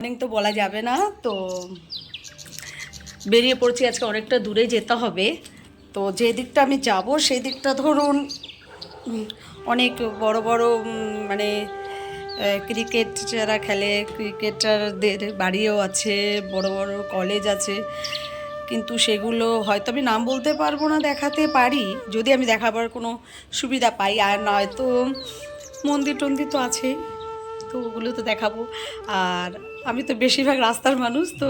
Morning তো বলা যাবে না, তো বেরিয়ে পড়ছি। আজকে অনেকটা দূরে যেতে হবে, তো যে দিকটা আমি যাব সেই দিকটা ধরুন অনেক বড় বড় মানে ক্রিকেট যারা খেলে ক্রিকেটারদের বাড়িও আছে, বড় বড় কলেজ আছে, কিন্তু সেগুলো হয়তো আমি নাম বলতে পারবো না, দেখাতে পারি যদি আমি দেখাবার কোনো সুবিধা পাই, আর নয়তো মন্দির টন্দির তো আছেই, তো ওগুলো তো দেখাবো। আর আমি তো বেশিরভাগ রাস্তার মানুষ, তো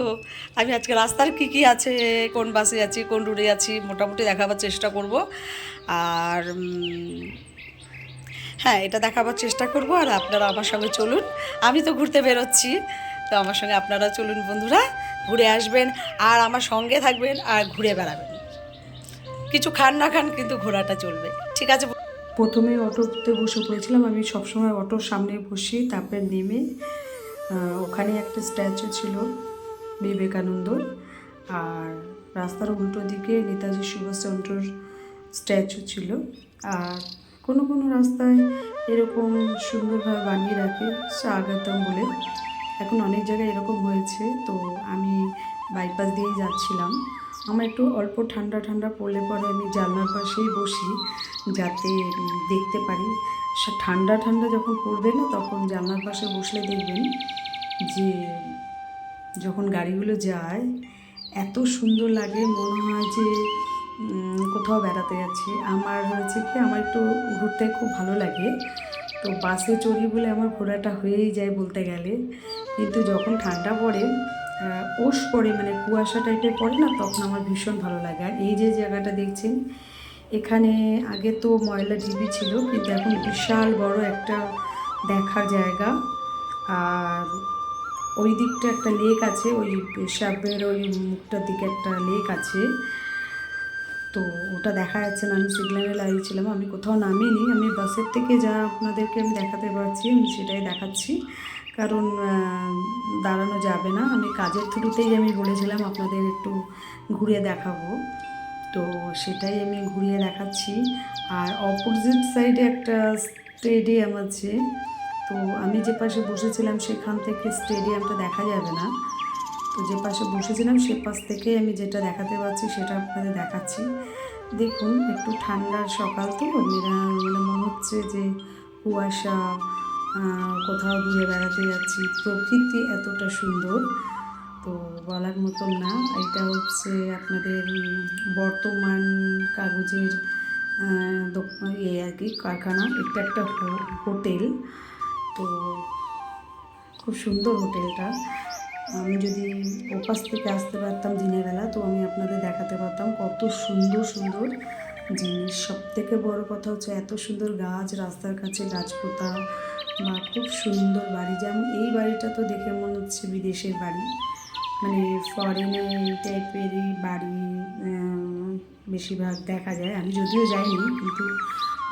আমি আজকে রাস্তার কী আছে, কোন বাসে আছি, কোন রুটে আছি, মোটামুটি দেখাবার চেষ্টা করব। আর হ্যাঁ, এটা দেখাবার চেষ্টা করব। আর আপনারা আমার সঙ্গে চলুন, আমি তো ঘুরতে বেরোচ্ছি, তো আমার সঙ্গে আপনারা চলুন বন্ধুরা, ঘুরে আসবেন আর আমার সঙ্গে থাকবেন আর ঘুরে বেড়াবেন। কিছু খান না খান, কিন্তু ঘোরাটা চলবে, ঠিক আছে। প্রথমে অটোতে বসে পড়েছিলাম, আমি সবসময় অটোর সামনে বসি, তারপরে নেমে ওখানে একটা স্ট্যাচু ছিল বিবেকানন্দ, আর রাস্তার উল্টো দিকে নেতাজি সুভাষচন্দ্রর স্ট্যাচু ছিল। আর কোনো কোনো রাস্তায় এরকম সুন্দরভাবে বানিয়ে রাখে স্বাগতম বলে, এখন অনেক জায়গায় এরকম হয়েছে। তো আমি বাইপাস দিয়েই যাচ্ছিলাম, আমার একটু অল্প ঠান্ডা ঠান্ডা পড়লে পরে আমি জানলার পাশেই বসি যাতে দেখতে পারি। ঠান্ডা ঠান্ডা যখন পড়বে না, তখন জানলার পাশে বসলে দেখবেন যে যখন গাড়িগুলো যায় এত সুন্দর লাগে, মনে হয় যে কোথাও বেড়াতে যাচ্ছি। আমার হয়েছে কি, আমার একটু ঘুরতে খুব ভালো লাগে, তো বাসে চড়ি বলে আমার ঘোরাটা হয়েই যায় বলতে গেলে। কিন্তু যখন ঠান্ডা পড়ে, ওশ পড়ে, মানে কুয়াশা টাইপের পড়ে না, তখন আমার ভীষণ ভালো লাগে। আর এই যে জায়গাটা দেখছেন, এখানে আগে তো ময়লা ঢিবি ছিল, কিন্তু এখন বিশাল বড় একটা দেখার জায়গা। আর ওই দিকটা একটা লেক আছে, ওই পেশাবের ওই মুখটার দিকে একটা লেক আছে, তো ওটা দেখা যাচ্ছে না। আমি সিগন্যালে লাগিয়েছিলাম, আমি কোথাও নামিনি, আমি বাসের থেকে যা আপনাদেরকে আমি দেখাতে পারছি আমি সেটাই দেখাচ্ছি, কারণ দাঁড়ানো যাবে না। আমি কাজের থ্রুতেই আমি বলেছিলাম আপনাদের একটু ঘুরিয়ে দেখাবো, তো সেটাই আমি ঘুরিয়ে দেখাচ্ছি। আর অপোজিট সাইডে একটা স্টেডিয়াম আছে, তো আমি যে পাশে বসেছিলাম সেখান থেকে স্টেডিয়ামটা দেখা যাবে না, তো যে পাশে বসেছিলাম সে পাশ থেকেই আমি যেটা দেখাতে পারছি সেটা আপনাদের দেখাচ্ছি। দেখুন, একটু ঠান্ডার সকাল তো, মানে মনে হচ্ছে যে কুয়াশা, কোথাও দূরে বেড়াতে যাচ্ছি, প্রকৃতি এতটা সুন্দর তো বলার মতন না। এটা হচ্ছে আপনাদের বর্তমান কাগজের আর কি কারখানা, এটা একটা হোটেল, তো খুব সুন্দর হোটেলটা। আমি যদি ওপাশ থেকে আসতে পারতাম দিনের বেলা, তো আমি আপনাদের দেখাতে পারতাম কত সুন্দর সুন্দর জিনিস। সবথেকে বড় কথা হচ্ছে এত সুন্দর গাছ, রাস্তার কাছে গাছপাতা, বা খুব সুন্দর বাড়ি। যেমন এই বাড়িটা তো দেখে মনে হচ্ছে বিদেশের বাড়ি, মানে ফরেনে টাইপেরই বাড়ি বেশিরভাগ দেখা যায়। আমি যদিও যাইনি, কিন্তু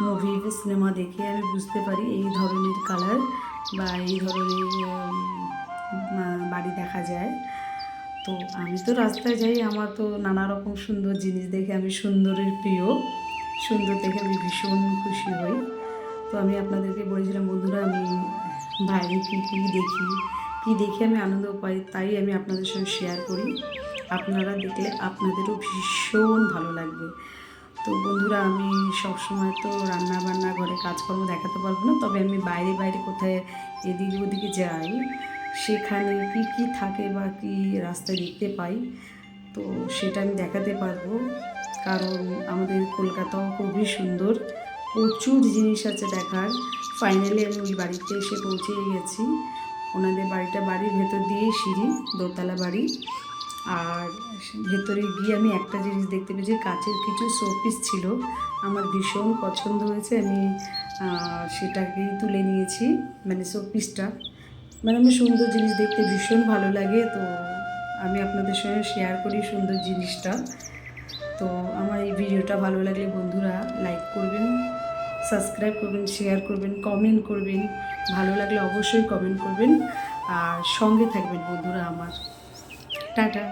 মুভি সিনেমা দেখে আমি বুঝতে পারি এই ধরনের কালার বা এই ধরনের বাড়ি দেখা যায়। তো আমি তো রাস্তায় যাই, আমার তো নানা রকম সুন্দর জিনিস দেখে, আমি সুন্দরের প্রিয়, সুন্দর দেখে আমি ভীষণ খুশি হই। তো আমি আপনাদেরকে বলেছিলাম বন্ধুরা, আমি বাইরে কী দেখি, কী দেখে আমি আনন্দ পাই, তাই আমি আপনাদের সঙ্গে শেয়ার করি। আপনারা দেখলে আপনাদেরও ভীষণ ভালো লাগবে। তো বন্ধুরা, আমি সবসময় তো রান্না বান্না ঘরে কাজকর্ম দেখাতে পারবো না, তবে আমি বাইরে বাইরে কোথায় এদিকে ওদিকে যাই, সেখানে কী থাকে বা কী রাস্তায় দেখতে পাই, তো সেটা আমি দেখাতে পারবো। কারণ আমাদের কলকাতাও খুবই সুন্দর, প্রচুর জিনিস আছে দেখার। ফাইনালি আমি ওই বাড়িতে এসে পৌঁছেই গেছি। ওনাদের বাড়ির ভেতর দিয়েই সিঁড়ি, দোতলা বাড়ি। আর ভেতরে গিয়ে আমি একটা জিনিস দেখতে পেয়েছি, কাচের কিছু শোপিস ছিল, আমার ভীষণ পছন্দ হয়েছে, আমি সেটাকেই তুলে নিয়েছি, মানে শোপিসটা। মানে আমার সুন্দর জিনিস দেখতে ভীষণ ভালো লাগে, তো আমি আপনাদের সঙ্গে শেয়ার করি সুন্দর জিনিসটা। তো আমার এই ভিডিওটা ভালো লাগলে বন্ধুরা লাইক করবেন, সাবস্ক্রাইব করবেন, শেয়ার করবেন, কমেন্ট করবেন, ভালো লাগলে অবশ্যই কমেন্ট করবেন, আর সঙ্গে থাকবেন বন্ধুরা আমার। টাটা।